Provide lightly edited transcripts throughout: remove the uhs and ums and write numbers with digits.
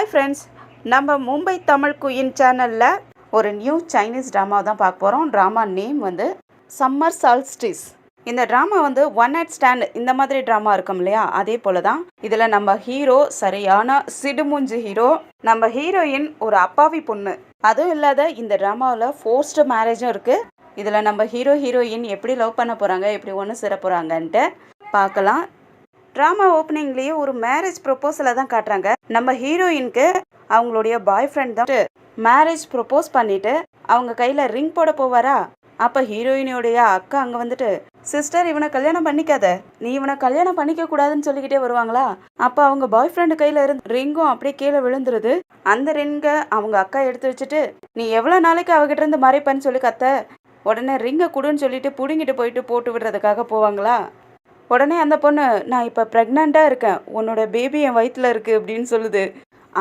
Hi friends, நம்ம Mumbai Tamil queen சேனலில் ஒரு நியூ சைனீஸ் ட்ராமா தான் பார்க்க போகிறோம். ட்ராமா நேம் வந்து சம்மர் சால்ஸ்டிஸ். இந்த ட்ராமா வந்து ஒன் நைட் ஸ்டாண்ட் இந்த மாதிரி ட்ராமா இருக்கும் இல்லையா, அதே போல தான் இதில் நம்ம ஹீரோ சரியான சிடுமூஞ்சி ஹீரோ, நம்ம ஹீரோயின் ஒரு அப்பாவி பொண்ணு. அதுவும் இல்லாத இந்த ட்ராமாவில் ஃபோர்ஸ்டு மேரேஜும் இருக்குது. இதில் நம்ம ஹீரோயின் எப்படி லவ் பண்ண போகிறாங்க, எப்படி ஒன்று சேர போகிறாங்கன்ட்டு பார்க்கலாம். ட்ராமா ஓப்பனிங்லேயே ஒரு மேரேஜ் ப்ரொப்போசலை தான் காட்டுறாங்க. நம்ம ஹீரோயினுக்கு அவங்களுடைய பாய் ஃப்ரெண்ட் தான் மேரேஜ் ப்ரொப்போஸ் பண்ணிவிட்டு அவங்க கையில் ரிங் போட போவாரா. அப்போ ஹீரோயினுடைய அக்கா அங்கே வந்துட்டு, சிஸ்டர் இவனை கல்யாணம் பண்ணிக்காத, நீ இவனை கல்யாணம் பண்ணிக்க கூடாதுன்னு சொல்லிக்கிட்டே வருவாங்களா. அப்போ அவங்க பாய் ஃப்ரெண்டு கையில் இருந்து ரிங்கும் அப்படியே கீழே விழுந்துருது. அந்த ரிங்கை அவங்க அக்கா எடுத்து வச்சுட்டு, நீ எவ்வளோ நாளைக்கு அவகிட்ட இருந்து மறைப்பேன்னு சொல்லி கத்த, உடனே ரிங்கை கொடுன்னு சொல்லிட்டு பிடுங்கிட்டு போயிட்டு போட்டு விடுறதுக்காக போவாங்களா. உடனே அந்த பொண்ணு, நான் இப்போ ப்ரெக்னெண்ட்டாக இருக்கேன், உன்னோட பேபி என் வயிற்றில் இருக்குது அப்படின்னு சொல்லுது.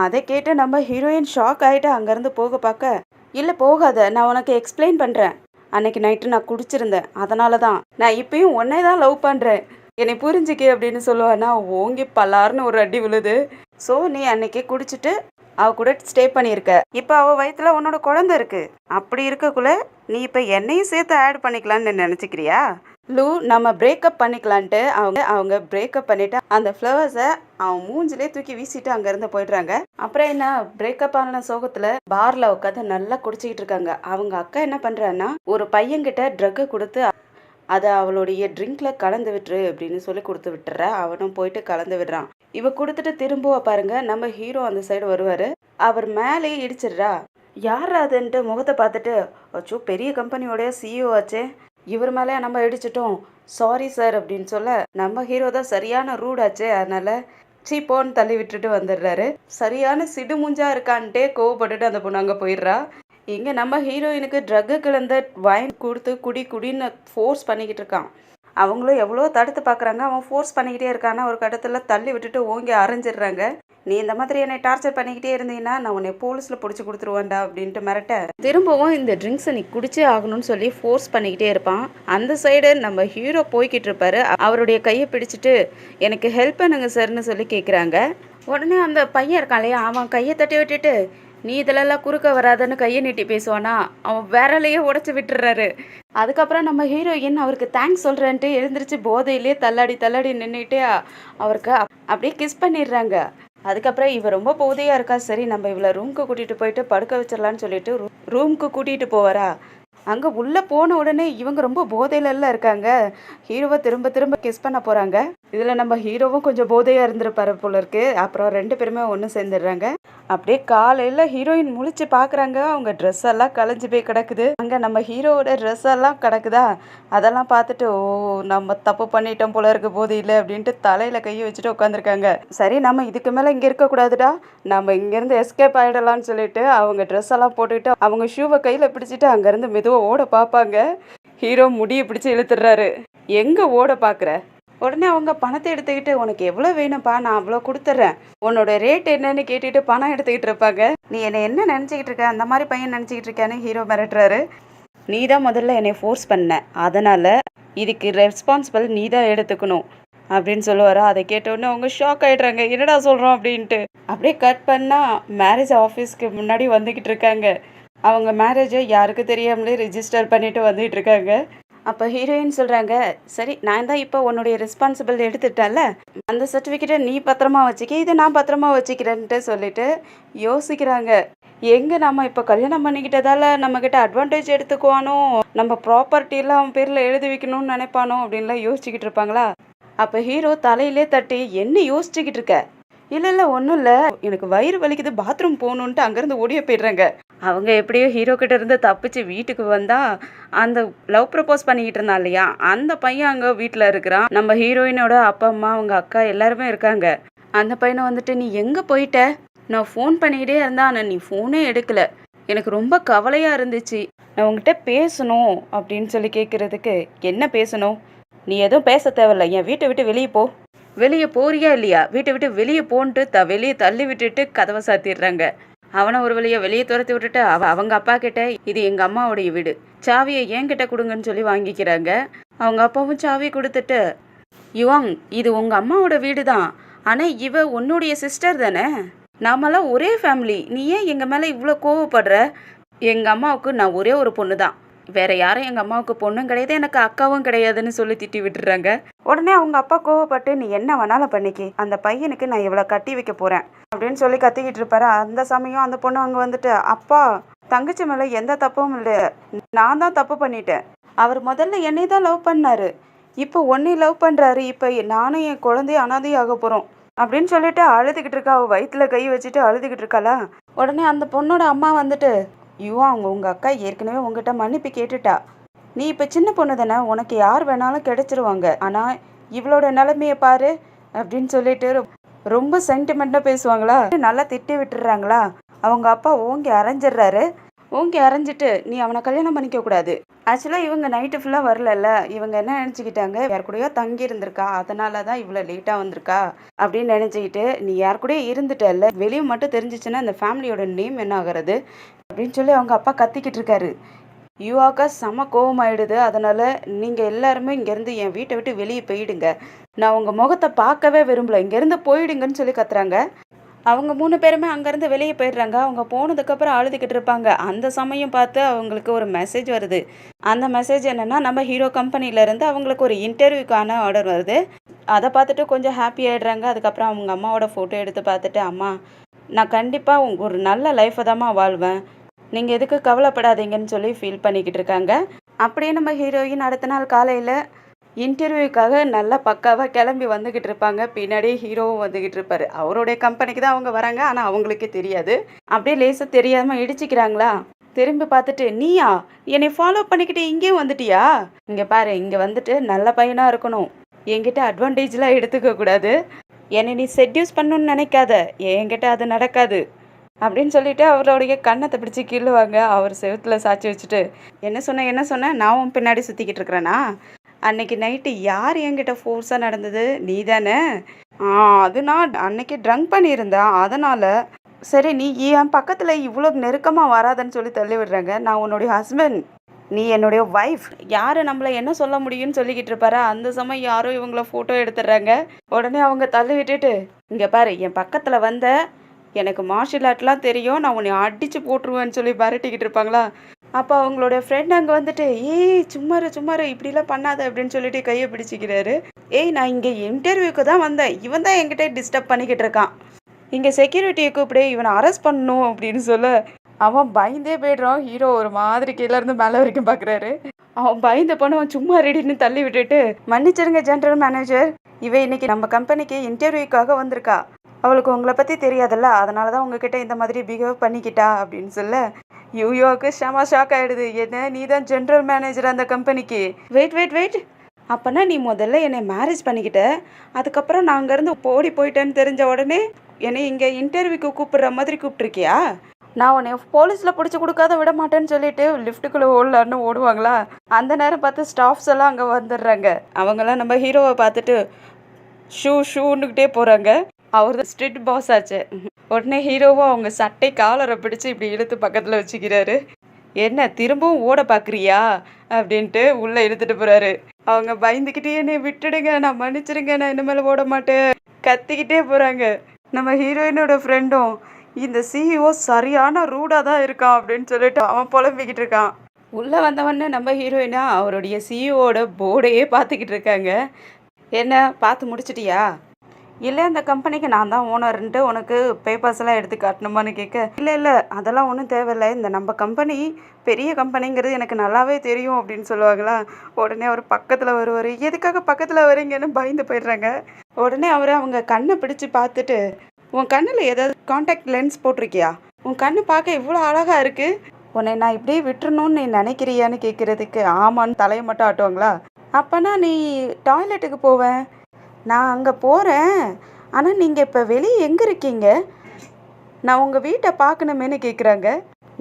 அதை கேட்டு நம்ம ஹீரோயின் ஷாக் ஆகிட்டு அங்கேருந்து போக பார்க்க, இல்லை போகாத, நான் உனக்கு எக்ஸ்பிளைன் பண்ணுறேன். அன்னைக்கு நைட்டு நான் குடிச்சிருந்தேன், அதனால தான் நான் இப்பயும் உன்னே தான் லவ் பண்ணுறேன், என்னை புரிஞ்சுக்கே அப்படின்னு சொல்லுவானா. ஓங்கி பல்லார்னு ஒரு அடி விழுது. ஸோ நீ அன்னைக்கு குடிச்சிட்டு அவ கூட ஸ்டே பண்ணியிருக்க, இப்போ அவள் வயிற்றில் உன்னோட குழந்தை இருக்குது. அப்படி இருக்கக்குள்ள நீ இப்போ என்னையும் சேர்த்து ஆட் பண்ணிக்கலான்னு நினச்சிக்கிறியா லூ, நம்ம பிரேக்கப் பண்ணிக்கலான்ட்டு அவங்க பிரேக்கப் பண்ணிவிட்டு அந்த ஃப்ளவர்ஸை அவன் மூஞ்சிலே தூக்கி வீசிட்டு அங்கேருந்து போயிடுறாங்க. அப்புறம் என்ன, பிரேக்கப் ஆன சோகத்தில் பாரில் உட்காந்து நல்லா குடிச்சிக்கிட்டு இருக்காங்க. அவங்க அக்கா என்ன பண்ணுறான்னா, ஒரு பையன்கிட்ட ட்ரக்கை கொடுத்து அதை அவளுடைய ட்ரிங்க்ல கலந்து விட்டுரு அப்படின்னு சொல்லி கொடுத்து விட்டுற. அவனும் போயிட்டு கலந்து விடுறான். இவ கொடுத்துட்டு திரும்ப பாருங்க, நம்ம ஹீரோ அந்த சைடு வருவார். அவர் மேலே இடிச்சிடுறா. யார் அதுன்ட்டு முகத்தை பார்த்துட்டு, அச்சோ பெரிய கம்பெனியோடைய சிஇஓ ஆச்சே, இவர் மேலே நம்ம இடிச்சிட்டோம், சாரி சார் அப்படின்னு சொல்ல, நம்ம ஹீரோ தான் சரியான ரூடாச்சே, அதனால சீப்போன்னு தள்ளி விட்டுட்டு வந்துடுறாரு. சரியான சிடுமுஞ்சா இருக்கான்ட்டே கோவப்பட்டுட்டு அந்த பொண்ணு அங்கே போயிடுறா. இங்கே நம்ம ஹீரோயினுக்கு ட்ரக்கு கலந்த வைன் கொடுத்து குடின்னு ஃபோர்ஸ் பண்ணிக்கிட்டு இருக்கான். அவங்களும் எவ்வளோ தடுத்து பார்க்குறாங்க, அவன் ஃபோர்ஸ் பண்ணிக்கிட்டே இருக்கான்னா ஒரு கட்டத்தில் தள்ளி விட்டுட்டு ஓங்கி அரைஞ்சிடுறாங்க. நீ இந்த மாதிரி என்னை டார்ச்சர் பண்ணிக்கிட்டே இருந்தீங்கன்னா நான் உன்னை போலீஸில் பிடிச்சி கொடுத்துருவேன்டா அப்படின்ட்டு மிரட்ட, திரும்பவும் இந்த ட்ரிங்க்ஸை நீ குடிச்சே ஆகணும்னு சொல்லி ஃபோர்ஸ் பண்ணிக்கிட்டே இருப்பான். அந்த சைடு நம்ம ஹீரோ போய்கிட்டு இருப்பாரு. அவருடைய கையை பிடிச்சிட்டு எனக்கு ஹெல்ப் பண்ணுங்க சார்னு சொல்லி கேட்குறாங்க. உடனே அந்த பையன் இருக்கான் இல்லையா, அவன் கையை தட்டி விட்டுட்டு, நீ இதிலெல்லாம் குறுக்க வராதன்னு கையை நீட்டி பேசுவானா, அவன் விரலையே உடச்சி விட்டுறாரு. அதுக்கப்புறம் நம்ம ஹீரோயின் அவருக்கு தேங்க்ஸ் சொல்கிறேன்ட்டு எழுந்திரிச்சு போதையிலே தள்ளாடி நின்றுட்டு அவருக்கு அப்படியே கிஸ் பண்ணிடுறாங்க. அதுக்கப்புறம் இவ ரொம்ப போதையாக இருக்கா, சரி நம்ம இவளை ரூமுக்கு கூட்டிகிட்டு போயிட்டு படுக்க வச்சிடலான்னு சொல்லிட்டு ரூமுக்கு கூட்டிகிட்டு போவாரா. அங்கே உள்ளே போன உடனே இவங்க ரொம்ப போதையிலெல்லாம் இருக்காங்க. ஹீரோவை திரும்ப கிஸ் பண்ண போகிறாங்க. இதில் நம்ம ஹீரோவும் கொஞ்சம் போதையாக இருந்திருப்பாரு போல இருக்கு. அப்புறம் ரெண்டு பேருமே ஒன்று சேர்ந்துடுறாங்க. அப்படியே காலையில் ஹீரோயின் முழிச்சு பார்க்குறாங்க, அவங்க ட்ரெஸ் எல்லாம் கலைஞ்சு போய் கிடக்குது. அங்கே நம்ம ஹீரோவோட ட்ரெஸ் எல்லாம் கிடக்குதா, அதெல்லாம் பார்த்துட்டு ஓ நம்ம தப்பு பண்ணிட்டோம் போல இருக்கு போதையில் அப்படின்ட்டு தலையில் கையை வச்சுட்டு உட்காந்துருக்காங்க. சரி நம்ம இதுக்கு மேலே இங்கே இருக்கக்கூடாதுடா, நம்ம இங்கேருந்து எஸ்கேப் ஆகிடலான்னு சொல்லிட்டு அவங்க ட்ரெஸ் எல்லாம் போட்டுக்கிட்டு அவங்க ஷூவை கையில் பிடிச்சிட்டு அங்கேருந்து மெதுவாக ஓட பார்ப்பாங்க. ஹீரோ முடியை பிடிச்சி இழுத்துடுறாரு. எங்கே ஓட பார்க்குற? உடனே அவங்க பணத்தை எடுத்துக்கிட்டு, உனக்கு எவ்வளோ வேணும்ப்பா, நான் அவ்வளோ கொடுத்துட்றேன், உன்னோட ரேட் என்னன்னு கேட்டுட்டு பணம் எடுத்துக்கிட்டு இருப்பாங்க. நீ என்னை என்ன நினச்சிக்கிட்டு இருக்க, அந்த மாதிரி பையன் நினச்சிக்கிட்டு இருக்கான்னு ஹீரோ மிரட்டுறாரு. நீ தான் முதல்ல என்னை ஃபோர்ஸ் பண்ண, அதனால் இதுக்கு ரெஸ்பான்சிபிள் நீ தான் எடுத்துக்கணும் அப்படின்னு சொல்லுவாரா. அதை கேட்டோடனே அவங்க ஷாக் ஆகிடுறாங்க, என்னடா சொல்கிறோம் அப்படின்ட்டு. அப்படியே கட் பண்ணால் மேரேஜ் ஆஃபீஸ்க்கு முன்னாடி வந்துக்கிட்டு இருக்காங்க. அவங்க மேரேஜை யாருக்கு தெரியாமலே ரிஜிஸ்டர் பண்ணிட்டு வந்துட்டு இருக்காங்க. அப்போ ஹீரோயின் சொல்கிறாங்க, சரி நான் தான் இப்போ உன்னுடைய ரெஸ்பான்சிபிள் எடுத்துட்டேன்ல, அந்த சர்டிஃபிகேட்டை நீ பத்திரமா வச்சுக்க, இதை நான் பத்திரமா வச்சுக்கிறேன்ட்டு சொல்லிட்டு யோசிக்கிறாங்க. எங்கே நம்ம இப்போ கல்யாணம் பண்ணிக்கிட்டதால நம்மக்கிட்ட அட்வான்டேஜ் எடுத்துக்குவானோ, நம்ம ப்ராப்பர்ட்டியெல்லாம் அவன் பேரில் எழுதி வைக்கணும்னு நினைப்பானோ அப்படின்லாம் யோசிச்சுக்கிட்டு இருப்பாங்களா. அப்போ ஹீரோ தலையிலே தட்டி, என்ன யோசிச்சுக்கிட்டு இருக்க? இல்லை ஒன்றும் இல்லை, எனக்கு வயிறு வலிக்குது, பாத்ரூம் போகணுன்ட்டு அங்கேருந்து ஓடியே போயிடுறாங்க. அவங்க எப்படியோ ஹீரோ கிட்ட இருந்து தப்பிச்சு வீட்டுக்கு வந்தால் அந்த லவ் ப்ரப்போஸ் பண்ணிக்கிட்டு இருந்தான் இல்லையா, அந்த பையன் அங்கே வீட்டில் இருக்கிறான். நம்ம ஹீரோயினோட அப்பா அம்மா அவங்க அக்கா எல்லாருமே இருக்காங்க. அந்த பையனை வந்துட்டு, நீ எங்கே போயிட்ட, நான் ஃபோன் பண்ணிக்கிட்டே இருந்தேன், ஆனால் நீ ஃபோனே எடுக்கலை, எனக்கு ரொம்ப கவலையாக இருந்துச்சு, நான் உங்ககிட்ட பேசணும் அப்படின்னு சொல்லி கேட்குறதுக்கு, என்ன பேசணும், நீ எதுவும் பேச தேவையில்ல, என் வீட்டை விட்டு வெளியே போ, வெளியே போறியா இல்லையா, வீட்டை விட்டு வெளியே போன்ட்டு வெளியே தள்ளி விட்டுட்டு கதவை சாத்திடுறாங்க. அவனை ஒரு வழியை வெளியே துரத்தி விட்டுட்டு அவங்க அப்பா கிட்ட, இது எங்கள் அம்மாவுடைய வீடு, சாவியை என்கிட்ட கொடுங்கன்னு சொல்லி வாங்கிக்கிறாங்க. அவங்க அப்பாவும் சாவி கொடுத்துட்டு, யுவாங் இது உங்கள் அம்மாவோட வீடு தான், ஆனால் இவ உன்னுடைய சிஸ்டர் தானே, நாமெல்லாம் ஒரே ஃபேமிலி, நீ ஏன் எங்கள் மேலே இவ்வளோ கோவப்படுற? எங்கள் அம்மாவுக்கு நான் ஒரே ஒரு பொண்ணு தான், வேற யாரும் எங்கள் அம்மாவுக்கு பொண்ணும் கிடையாது, எனக்கு அக்காவும் கிடையாதுன்னு சொல்லி திட்டி விட்டுறாங்க. உடனே அவங்க அப்பா கோவப்பட்டு, நீ என்ன வேணாலும் பண்ணிக்கி, அந்த பையனுக்கு நான் இவ்வளோ கட்டி வைக்க போகிறேன் அப்படின்னு சொல்லி கத்திக்கிட்டு இருப்பாரு. அந்த சமயம் அந்த பொண்ணு அங்கே வந்துட்டு, அப்பா தங்கச்சி மேலே எந்த தப்பும் இல்லை, நான் தான் தப்பு பண்ணிட்டேன். அவர் முதல்ல என்னை தான் லவ் பண்ணாரு, இப்போ ஒன்னே லவ் பண்ணுறாரு, இப்போ நானும் என் குழந்தைய அனாதையாக போகிறோம் அப்படின்னு சொல்லிட்டு அழுதுகிட்டு இருக்கா. அவள் வயிற்றுல கை வச்சுட்டு அழுதுகிட்டு இருக்காளா. உடனே அந்த பொண்ணோட அம்மா வந்துட்டு, அவங்க உங்கள் அக்கா ஏற்கனவே உங்ககிட்ட மன்னிப்பு கேட்டுட்டா, நீ இப்போ சின்ன பொண்ணு தானே, உனக்கு யார் வேணாலும் கிடைச்சிருவாங்க, ஆனால் இவளோட நிலைமையை பாரு அப்படின்னு சொல்லிட்டு ரொம்ப சென்டிமெண்ட்டாக பேசுவாங்களா. நல்லா திட்டி விட்டுறாங்களா. அவங்க அப்பா ஓங்கி அரைஞ்சிடுறாரு. ஓங்கி அரைஞ்சிட்டு, நீ அவனை கல்யாணம் பண்ணிக்க கூடாது. ஆக்சுவலாக இவங்க நைட்டு ஃபுல்லாக வரலல்ல, இவங்க என்ன நினச்சிக்கிட்டாங்க, யார் கூடயோ தங்கி இருந்திருக்கா, அதனால தான் இவ்வளோ லேட்டாக வந்திருக்கா அப்படின்னு நினச்சிக்கிட்டு, நீ யார் கூடயோ இருந்துட்டல்ல, வெளியே மட்டும் தெரிஞ்சிச்சுன்னா இந்த ஃபேமிலியோட நேம் என்ன ஆகிறது அப்படின்னு சொல்லி அவங்க அப்பா கத்திக்கிட்டு இருக்காரு. யுவாக்கா செம கோவமாயிடுது. அதனால் நீங்கள் எல்லாருமே இங்கேருந்து என் வீட்டை விட்டு வெளியே போயிடுங்க, நான் உங்கள் முகத்தை பார்க்கவே விரும்பல, இங்கேருந்து போயிடுங்கன்னு சொல்லி கத்துறாங்க. அவங்க 3 பேருமே அங்கேருந்து வெளியே போயிடுறாங்க. அவங்க போனதுக்கப்புறம் அழுதுகிட்டு இருப்பாங்க. அந்த சமயம் பார்த்து அவங்களுக்கு ஒரு மெசேஜ் வருது. அந்த மெசேஜ் என்னென்னா, நம்ம ஹீரோ கம்பெனிலேருந்து அவங்களுக்கு ஒரு இன்டர்வியூக்கான ஆர்டர் வருது. அதை பார்த்துட்டு கொஞ்சம் ஹாப்பி ஆகிடுறாங்க. அதுக்கப்புறம் அவங்க அம்மாவோட ஃபோட்டோ எடுத்து பார்த்துட்டு, அம்மா நான் கண்டிப்பாக ஒரு நல்ல லைஃப்பை தாம்மா வாழ்வேன், நீங்கள் எதுக்கு கவலைப்படாதீங்கன்னு சொல்லி ஃபீல் பண்ணிக்கிட்டு இருக்காங்க. அப்படியே நம்ம ஹீரோயின் அடுத்த நாள் காலையில் இன்டர்வியூக்காக நல்லா பக்காவாக கிளம்பி வந்துக்கிட்டு இருப்பாங்க. பின்னாடியே ஹீரோவும் வந்துக்கிட்டு இருப்பார். அவருடைய கம்பெனிக்கு தான் அவங்க வராங்க, ஆனால் அவங்களுக்கே தெரியாது. அப்படியே லேசாக தெரியாமல் இடிச்சிக்கிறாங்களா. திரும்பி பார்த்துட்டு, நீயா என்னை ஃபாலோ பண்ணிக்கிட்டு இங்கேயும் வந்துட்டியா, இங்கே பாரு, இங்கே வந்துட்டு நல்ல பையனாக இருக்கணும், என்கிட்ட அட்வான்டேஜ்லாம் எடுத்துக்க கூடாது, என்னை நீ செட்யூஸ் பண்ணணும்னு நினைக்காத, என்கிட்ட அது நடக்காது அப்படின்னு சொல்லிட்டு அவருடைய கண்ணத்தை பிடிச்சி கிள்ளுவாங்க. அவர் செவுத்தில் சாட்சி வச்சுட்டு, என்ன சொன்ன நான் உன் பின்னாடி சுற்றிக்கிட்டு இருக்கிறேன்னா, அன்னைக்கு நைட்டு யார் என்கிட்ட ஃபோர்ஸாக நடந்தது, நீ தானே? அது நான் அன்னைக்கு ட்ரங்க் பண்ணியிருந்தேன், அதனால். சரி, நீ என் பக்கத்தில் இவ்வளோ நெருக்கமாக வராதன்னு சொல்லி தள்ளி விடுறாங்க. நான் உன்னுடைய ஹஸ்பண்ட், நீ என்னுடைய ஒய்ஃப், யார் நம்மளை என்ன சொல்ல முடியும்னு சொல்லிக்கிட்டு இருப்பாரா. அந்த சமயம் யாரும் இவங்கள ஃபோட்டோ எடுத்துடுறாங்க. உடனே அவங்க தள்ளி விட்டுட்டு, இங்கே பாரு, என் பக்கத்தில் வந்த, எனக்கு மார்ஷியல் ஆர்ட்லாம் தெரியும், நான் உன்னை அடித்து போட்டுருவேன்னு சொல்லி மிரட்டிக்கிட்டு இருப்பாங்களா. அப்போ அவங்களோட ஃப்ரெண்ட் அங்கே வந்துட்டு, ஏய் சும்மாரு இப்படிலாம் பண்ணாத அப்படின்னு சொல்லிட்டு கையை பிடிச்சிக்கிறாரு. ஏய், நான் இங்கே இன்டர்வியூக்கு தான் வந்தேன், இவன் தான் என்கிட்ட டிஸ்டர்ப் பண்ணிக்கிட்டு இருக்கான், இங்கே செக்யூரிட்டியை கூப்பிடு, இவனை அரெஸ்ட் பண்ணணும் அப்படின்னு சொல்ல அவன் பயந்தே போய்ட்றான். ஹீரோ ஒரு மாதிரி கீழேருந்து மேலே வரைக்கும் பார்க்குறாரு. அவன் பயந்த பொண்ணு சும்மா ரெடின்னு தள்ளி விட்டுட்டு, மன்னிச்சிருங்க ஜென்ரல் மேனேஜர், இவன் இன்னைக்கு நம்ம கம்பெனிக்கு இன்டர்வியூக்காக வந்திருக்கா, அவளுக்கு உங்களை பற்றி தெரியாதுல்ல, அதனால தான் உங்ககிட்ட இந்த மாதிரி பிஹேவ் பண்ணிக்கிட்டா அப்படின்னு சொல்ல யூயோவுக்கு செம ஷாக் ஆகிடுது. என்ன, நீ தான் ஜென்ரல் மேனேஜர் அந்த கம்பெனிக்கு? வெயிட், அப்போனா நீ முதல்ல என்னை மேரேஜ் பண்ணிக்கிட்ட, அதுக்கப்புறம் நான் அங்கேருந்து ஓடி போயிட்டேன்னு தெரிஞ்ச உடனே என்னை இங்கே இன்டர்வியூக்கு கூப்பிடுற மாதிரி கூப்பிட்ருக்கியா? நான் உன்னை போலீஸில் பிடிச்சி கொடுக்காத விட மாட்டேன்னு சொல்லிட்டு லிஃப்ட்டுக்குள்ளே ஓடலான்னு ஓடுவாங்களா. அந்த நேரம் பார்த்து ஸ்டாஃப்ஸ் எல்லாம் அங்கே வந்துடுறாங்க. அவங்கெல்லாம் நம்ம ஹீரோவை பார்த்துட்டு ஷூன்னுக்கிட்டே போகிறாங்க. அவர் தான் ஸ்ட்ரிட் பாஸ் ஆச்சு. உடனே ஹீரோவும் அவங்க சட்டை காலரை பிடிச்சி இப்படி இழுத்து பக்கத்தில் வச்சுக்கிறாரு. என்ன, திரும்பவும் ஓட பார்க்குறியா அப்படின்ட்டு உள்ளே இழுத்துட்டு போகிறாரு. அவங்க பயந்துக்கிட்டே, என்னை விட்டுடுங்க, நான் மன்னிச்சிடுங்க, நான் இனிமேல் ஓட மாட்டேன் கத்திக்கிட்டே போகிறாங்க. நம்ம ஹீரோயினோட ஃப்ரெண்டும், இந்த சிஇஓ சரியான ரூடாக தான் இருக்கான் அப்படின்னு சொல்லிட்டு அவன் புலம்பிக்கிட்டு இருக்கான். உள்ளே வந்தவொடனே நம்ம ஹீரோயினா அவருடைய சிஇஓட போர்டையே பார்த்துக்கிட்டு இருக்காங்க. என்ன, பார்த்து முடிச்சிட்டியா? இல்லை, அந்த கம்பெனிக்கு நான் தான் ஓனர்ன்ட்டு உனக்கு பேப்பர்ஸ் எல்லாம் எடுத்து காட்டணுமான்னு கேட்க, இல்லை அதெல்லாம் ஒன்றும் தேவையில்லை, இந்த நம்ம கம்பெனி பெரிய கம்பெனிங்கிறது எனக்கு நல்லாவே தெரியும் அப்படின்னு சொல்லுவாங்களா. உடனே அவர் பக்கத்தில் வருவார். எதுக்காக பக்கத்தில் வரீங்கன்னு பயந்து போயிடுறாங்க. உடனே அவர் அவங்க கண்ணை பிடிச்சி பார்த்துட்டு, உன் கண்ணில் ஏதாவது காண்டாக்ட் லென்ஸ் போட்டிருக்கியா? உன் கண்ணு பார்க்க இவ்வளோ அழகாக இருக்குது, உன்னை நான் இப்படியே விட்டுறணும்னு நீ நினைக்கிறியான்னு கேட்குறதுக்கு ஆமான்னு தலையை மட்டும் ஆட்டுவாங்களா. அப்போனா நீ டாய்லெட்டுக்கு போவேன், நான் அங்கே போகிறேன், ஆனால் நீங்கள் இப்போ வெளியே எங்கே இருக்கீங்க, நான் உங்கள் வீட்டை பார்க்கணுமேனு கேட்குறாங்க.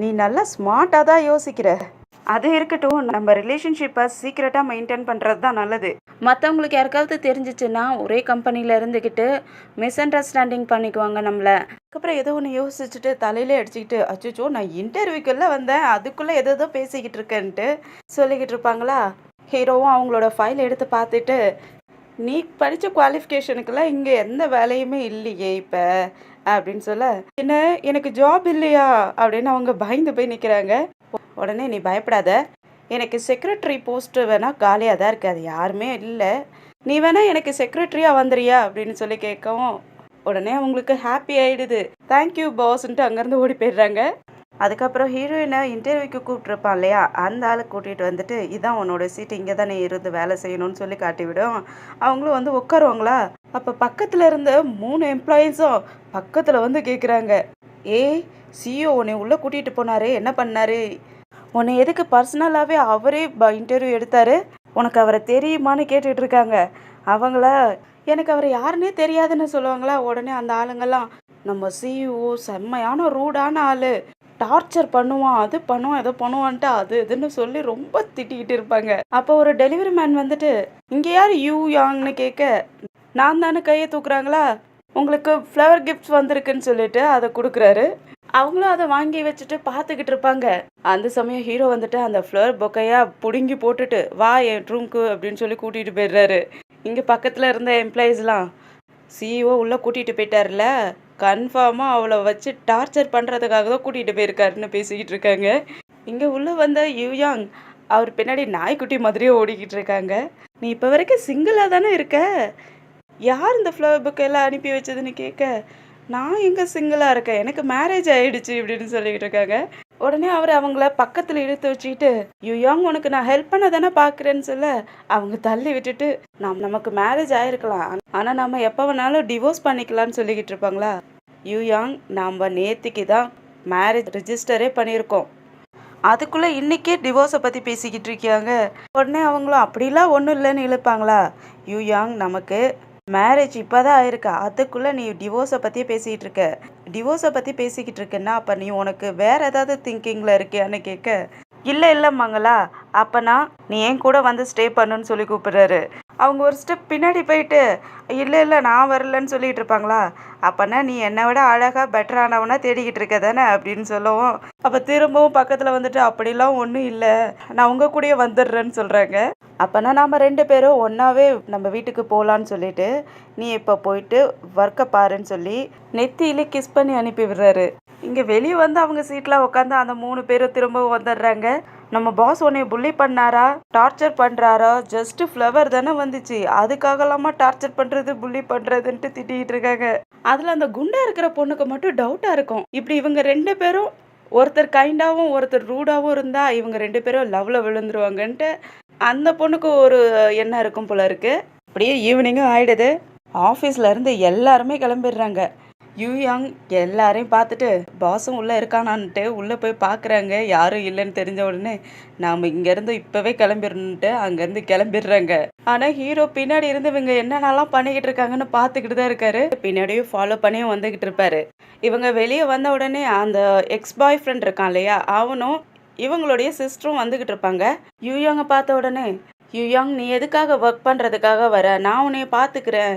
நீ நல்லா ஸ்மார்ட்டாக தான் யோசிக்கிற. அது இருக்கட்டும், நம்ம ரிலேஷன்ஷிப்பை சீக்கிரட்டாக மெயின்டைன் பண்ணுறது தான் நல்லது. மற்றவங்களுக்கு யாருக்காவது தெரிஞ்சிச்சுன்னா ஒரே கம்பெனியில் இருந்துக்கிட்டு மிஸ் அண்டர்ஸ்டாண்டிங் பண்ணிக்குவாங்க நம்மளை. அதுக்கப்புறம் ஏதோ ஒன்று யோசிச்சுட்டு தலையிலே அடிச்சுக்கிட்டு, அச்சோ நான் இன்டர்வியூக்குள்ளே வந்தேன், அதுக்குள்ளே ஏதோ பேசிக்கிட்டு இருக்கேன்ட்டு சொல்லிக்கிட்டு இருப்பாங்களா. ஹீரோவும் அவங்களோட ஃபைல் எடுத்து பார்த்துட்டு, நீ படித்த குவாலிஃபிகேஷனுக்கெல்லாம் இங்கே எந்த வேலையுமே இல்லையே இப்போ அப்படின்னு சொல்ல, என்ன எனக்கு ஜாப் இல்லையா அப்படின்னு அவங்க பயந்து போய் நிற்கிறாங்க. உடனே நீ பயப்படாத, எனக்கு செக்ரட்டரி போஸ்ட்டு வேணா காலியாக தான் இருக்குது, அது யாருமே இல்லை, நீ வேணா எனக்கு செக்ரட்டரியாக வந்துறியா அப்படின்னு சொல்லி கேட்கவும் உடனே அவங்களுக்கு ஹாப்பி ஆகிடுது. தேங்க்யூ பாஸ்ன்ட்டு அங்கேருந்து ஓடி போயிடுறாங்க. அதுக்கப்புறம் ஹீரோயினை இன்டர்வியூக்கு கூப்பிட்ருப்பான் இல்லையா, அந்த ஆளை கூட்டிகிட்டு வந்துட்டு இதான் உன்னோட சீட்டு, இங்கே தானே இருந்து வேலை செய்யணும்னு சொல்லி காட்டிவிடும். அவங்களும் வந்து உட்காருவாங்களா, அப்போ பக்கத்தில் இருந்த 3 எம்ப்ளாயீஸும் பக்கத்தில் வந்து கேட்குறாங்க, ஏய் சிஇஓ உன்னை உள்ளே கூட்டிகிட்டு போனாரு, என்ன பண்ணாரு, உன்னை எதுக்கு பர்சனலாகவே அவரே இன்டர்வியூ எடுத்தாரு, உனக்கு அவரை தெரியுமான்னு கேட்டுட்டு இருக்காங்க. அவங்கள எனக்கு அவர் யாருன்னே தெரியாதுன்னு சொல்லுவாங்களா. உடனே அந்த ஆளுங்கெல்லாம் நம்ம சிஇஓ செம்மையான ரூடான ஆள், டார்ச்சர் பண்ணுவான், அது பண்ணுவான், எதோ பண்ணுவான்ட்டு அது இதுன்னு சொல்லி ரொம்ப திட்டிக்கிட்டு இருப்பாங்க. அப்போ ஒரு டெலிவரி மேன் வந்துட்டு இங்கே யார் யூ யாங்னு கேட்க, நான் தானே கையை தூக்குறாங்களா, உங்களுக்கு ஃப்ளவர் கிஃப்ட்ஸ் வந்திருக்குன்னு சொல்லிட்டு அதை கொடுக்குறாரு. அவங்களும் அதை வாங்கி வச்சுட்டு பார்த்துக்கிட்டு இருப்பாங்க. அந்த சமயம் ஹீரோ வந்துட்டு அந்த ஃப்ளவர் பொக்கையாக பிடுங்கி போட்டுட்டு வா என் ரூம்க்கு அப்படின்னு சொல்லி கூட்டிகிட்டு போயிடுறாரு. இங்கே பக்கத்தில் இருந்த எம்ப்ளாயீஸ்லாம் சிஇஓ உள்ளே கூட்டிகிட்டு போயிட்டார்ல, கன்ஃபார்மாக அவளை வச்சு டார்ச்சர் பண்ணுறதுக்காக தான் கூட்டிகிட்டு போயிருக்காருன்னு பேசிக்கிட்டு இருக்காங்க. இங்கே உள்ளே வந்த யூயாங் அவர் பின்னாடி நாய்க்குட்டி மாதிரியே ஓடிக்கிட்டு இருக்காங்க. நீ இப்போ வரைக்கும் சிங்கிளாக தானே இருக்க, யார் இந்த ஃப்ளவர் புக்கெல்லாம் அனுப்பி வச்சதுன்னு கேட்க, நான் எங்கே சிங்கிளாக இருக்கேன், எனக்கு மேரேஜ் ஆகிடுச்சு அப்படின்னு சொல்லிக்கிட்டு இருக்காங்க. உடனே அவர் அவங்கள பக்கத்தில் இழுத்து வச்சுக்கிட்டு, யூயாங் உனக்கு நான் ஹெல்ப் பண்ண தானே பார்க்குறேன்னு சொல்ல, அவங்க தள்ளி விட்டுட்டு நமக்கு மேரேஜ் ஆகிருக்கலாம், ஆனால் நம்ம எப்போ வேணாலும் டிவோர்ஸ் பண்ணிக்கலான்னு சொல்லிக்கிட்டு இருப்பாங்களா. யூயாங் நாம் நேற்றுக்கு தான் மேரேஜ் ரிஜிஸ்டரே பண்ணியிருக்கோம், அதுக்குள்ளே இன்றைக்கே டிவோர்ஸை பற்றி பேசிக்கிட்டு இருக்காங்க. உடனே அவங்களும் அப்படிலாம் ஒன்றும் இல்லைன்னு இழுப்பாங்களா. யூயாங் நமக்கு மேரேஜ் இப்போ தான் ஆயிருக்கு, அதுக்குள்ளே நீ டிவோர்ஸை பற்றியே பேசிக்கிட்டு இருக்க, டிவோர்ஸை பற்றி பேசிக்கிட்டு இருக்கேன்னா அப்போ நீ உனக்கு வேறு ஏதாவது திங்கிங்கில் இருக்கியான்னு கேட்க, இல்லை மங்களா, அப்போனா நீ என் கூட வந்து ஸ்டே பண்ணுன்னு சொல்லி கூப்பிடுறாரு. அவங்க ஒரு ஸ்டெப் பின்னாடி போயிட்டு இல்லை நான் வரலன்னு சொல்லிகிட்டு இருப்பாங்களா. அப்போனா நீ என்னை விட அழகாக பெட்டரானவனா தேடிக்கிட்டு இருக்க தானே அப்படின்னு சொல்லவும், அப்போ திரும்பவும் பக்கத்தில் வந்துட்டு அப்படிலாம் ஒன்றும் இல்லை, நான் உங்கள் கூடயே வந்துடுறேன்னு சொல்கிறாங்க. அப்போனா நாம் 2 பேரும் ஒன்றாவே நம்ம வீட்டுக்கு போகலான்னு சொல்லிட்டு நீ இப்போ போயிட்டு ஒர்க்கை பாருன்னு சொல்லி நெத்தியிலே கிஸ் பண்ணி அனுப்பி விடுறாரு. இங்கே வெளியே வந்து அவங்க சீட்டில் உட்காந்து அந்த 3 பேரும் திரும்பவும் வந்துடுறாங்க. நம்ம பாஸ் உன்னை புள்ளி பண்ணாரா, டார்ச்சர் பண்ணுறாரா, ஜஸ்ட்டு ஃப்ளவர் தானே வந்துச்சு, அதுக்காகலாமா டார்ச்சர் பண்ணுறது புள்ளி பண்ணுறதுன்ட்டு திட்டிகிட்டு இருக்காங்க. அதில் அந்த குண்டா இருக்கிற பொண்ணுக்கு மட்டும் டவுட்டாக இருக்கும், இப்படி இவங்க 2 பேரும் ஒருத்தர் கைண்டாகவும் ஒருத்தர் ரூடாகவும் இருந்தால் இவங்க 2 பேரும் லவ்வில் விழுந்துருவாங்கன்ட்டு அந்த பொண்ணுக்கு ஒரு எண்ணம் இருக்கும் போல இருக்கு. அப்படியே ஈவினிங்கும் ஆகிடுது, ஆஃபீஸில் இருந்து எல்லாருமே கிளம்பிடுறாங்க. யூயாங் எல்லாரையும் பார்த்துட்டு பாஸும் உள்ளே இருக்கானான்ட்டு உள்ளே போய் பார்க்குறாங்க. யாரும் இல்லைன்னு தெரிஞ்ச உடனே நாம் இங்கேருந்து இப்போவே கிளம்பிடணுன்ட்டு அங்கேருந்து கிளம்பிடுறாங்க. ஆனால் ஹீரோ பின்னாடி இருந்து இவங்க என்னென்னலாம் பண்ணிக்கிட்டு இருக்காங்கன்னு பார்த்துக்கிட்டு தான் இருக்காரு. பின்னாடியும் ஃபாலோ பண்ணியும் வந்துக்கிட்டு இருப்பாரு. இவங்க வெளியே வந்த உடனே அந்த எக்ஸ் பாய் ஃப்ரெண்ட் இருக்கான் இல்லையா, அவனும் இவங்களுடைய சிஸ்டரும் வந்துக்கிட்டு இருப்பாங்க. யூயாங்கை பார்த்த உடனே, யூயாங் நீ எதுக்காக ஒர்க் பண்ணுறதுக்காக வர, நான் உன்னைய பார்த்துக்கிறேன்,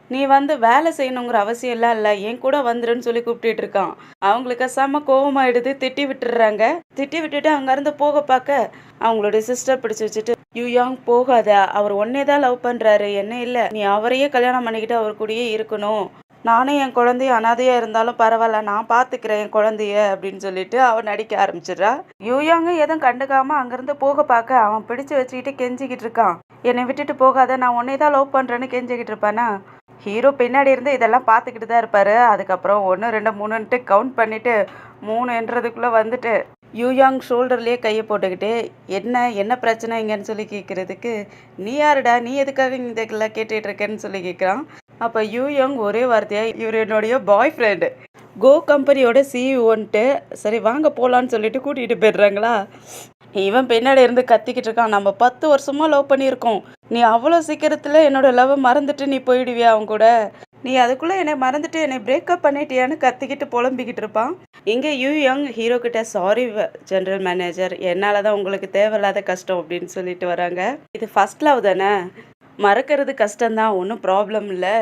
நீ வந்து வேலை செய்யணுங்கிற அவசியம் எல்லாம் இல்லை, என் கூட வந்துருன்னு சொல்லி கூப்பிட்டுட்டு இருக்கான். அவங்களுக்கு செம்ம கோவமாயிடுது, திட்டி விட்டுடுறாங்க. திட்டி விட்டுட்டு அங்கேருந்து போக பார்க்க அவங்களுடைய சிஸ்டர் பிடிச்சி வச்சுட்டு, யூயாங் போகாத, அவர் ஒன்னே தான் லவ் பண்ணுறாரு, என்ன இல்லை, நீ அவரையே கல்யாணம் பண்ணிக்கிட்டு அவர் கூடயே இருக்கணும், நானும் என் குழந்தைய அனாதையாக இருந்தாலும் பரவாயில்ல, நான் பார்த்துக்கிறேன் என் குழந்தைய அப்படின்னு சொல்லிட்டு அவன் நடிக்க ஆரம்பிச்சிடுறா. யூயாங்க எதுவும் கண்டுக்காமல் அங்கேருந்து போக பார்க்க அவன் பிடிச்சி வச்சுக்கிட்டு கெஞ்சிக்கிட்டு இருக்கான், என்னை விட்டுட்டு போகாத, நான் ஒன்னே தான் லவ் பண்ணுறேன்னு கெஞ்சிக்கிட்டு இருப்பானா. ஹீரோ பின்னாடி இருந்து இதெல்லாம் பார்த்துக்கிட்டு தான் இருப்பார். அதுக்கப்புறம் 1 2 3ன்ட்டு கவுண்ட் பண்ணிவிட்டு 3ன்றதுக்குள்ளே வந்துட்டு யூயாங் ஷோல்டர்லேயே கையை போட்டுக்கிட்டு என்ன பிரச்சனை இங்கன்னு சொல்லி கேட்குறதுக்கு, நீ யாருடா, நீ எதுக்காக இதெல்லாம் கேட்டுட்டு இருக்கேன்னு சொல்லி கேட்குறான். அப்போ யூயாங் ஒரே வார்த்தையாக இவர் என்னுடைய பாய் ஃப்ரெண்டு, கோ கம்பெனியோட சிஇஓன்ட்டு, சரி வாங்க போகலான்னு சொல்லிட்டு கூட்டிகிட்டு போயிடுறாங்களா. இவன் பின்னாடி இருந்து கத்திக்கிட்டு இருக்கான், நம்ம 10 வருஷமாக லவ் பண்ணியிருக்கோம், நீ அவ்வளோ சீக்கிரத்தில் என்னோட லவ்வை மறந்துட்டு நீ போயிடுவியா அவன் கூட, நீ அதுக்குள்ளே என்னை மறந்துட்டு என்னை பிரேக்கப் பண்ணிட்டியான்னு கத்திக்கிட்டு புலம்பிக்கிட்டு இருப்பான். இங்கே யூயாங் ஹீரோ கிட்ட, சாரி ஜென்ரல் மேனேஜர், என்னால் தான் உங்களுக்கு தேவையில்லாத கஷ்டம் அப்படின்னு சொல்லிட்டு வராங்க. இது ஃபர்ஸ்ட் லவ் தானே, மறக்கிறது கஷ்டம்தான், ஒன்றும் ப்ராப்ளம் இல்லை,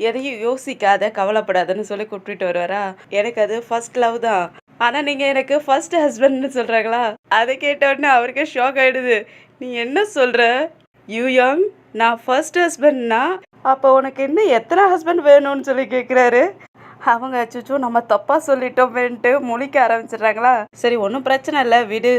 எதையும் யோசிக்காத கவலைப்படாதன்னு சொல்லி கூப்பிட்டுட்டு வருவாரா. எனக்கு அது ஃபர்ஸ்ட் லவ் தான், ஆனால் நீங்கள் எனக்கு ஃபர்ஸ்ட் ஹஸ்பண்ட்னு சொல்கிறாங்களா. அதை கேட்ட உடனே அவருக்கே ஷாக் ஆகிடுது. நீ என்ன சொல்கிற யூயாங், நான் ஃபர்ஸ்ட் ஹஸ்பண்ட்னா அப்போ உனக்கு என்ன எத்தனை ஹஸ்பண்ட் வேணும்னு சொல்லி கேட்குறாரு. அவங்க அச்சோ நம்ம தப்பாக சொல்லிட்டோமேன்ட்டு முழிக்க ஆரம்பிச்சிடுறாங்களா. சரி ஒன்றும் பிரச்சனை இல்லை விடு,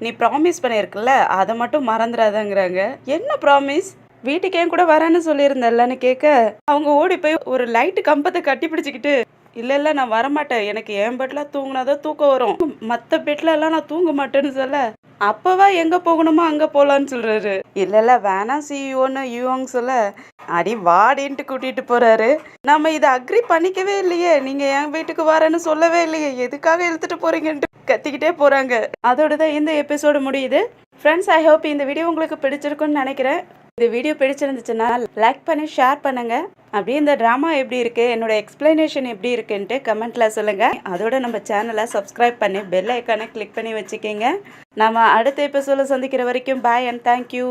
நீ ப்ராமிஸ் பண்ணியிருக்கல அதை மட்டும் மறந்துடாதங்கிறாங்க. என்ன ப்ராமிஸ்? வீட்டுக்கு ஏன் கூட வரேன்னு சொல்லியிருந்தேன்லன்னு கேட்க அவங்க ஓடி போய் ஒரு லைட்டு கம்பத்தை கட்டி பிடிச்சிக்கிட்டு இல்லை நான் வரமாட்டேன், எனக்கு என் பெட்டில் தூங்கினாதான் தூக்கம் வரும், மற்ற பெட்லலாம் நான் தூங்க மாட்டேன்னு சொல்ல அப்பவா எங்கே போகணுமோ அங்கே போகலான்னு சொல்கிறாரு. இல்லை வேணாம் சிஇஓன்னு யூங்க சொல்ல அடி வாடின்ட்டு கூட்டிகிட்டு போகிறாரு. நம்ம இதை அக்ரி பண்ணிக்கவே இல்லையே, நீங்கள் என் வீட்டுக்கு வரேன்னு சொல்லவே இல்லையே, எதுக்காக இழுத்துட்டு போகிறீங்கன்ட்டு கத்திக்கிட்டே போகிறாங்க. அதோட தான் இந்த எபிசோடு முடியுது. ஃப்ரெண்ட்ஸ், ஐ ஹோப் இந்த வீடியோ உங்களுக்கு பிடிச்சிருக்குன்னு நினைக்கிறேன். இந்த வீடியோ பிடிச்சிருந்துச்சுன்னா லைக் பண்ணி ஷேர் பண்ணுங்கள். அப்படியே இந்த ட்ராமா எப்படி இருக்குது, என்னோட எக்ஸ்பிளனேஷன் எப்படி இருக்குன்ட்டு கமெண்ட்டில் சொல்லுங்கள். அதோட நம்ம சேனலை சப்ஸ்கிரைப் பண்ணி பெல் ஐக்கானை கிளிக் பண்ணி வச்சுக்கோங்க. நம்ம அடுத்த எபிசோடில் சந்திக்கிற வரைக்கும் பாய் அண்ட் தேங்க்யூ.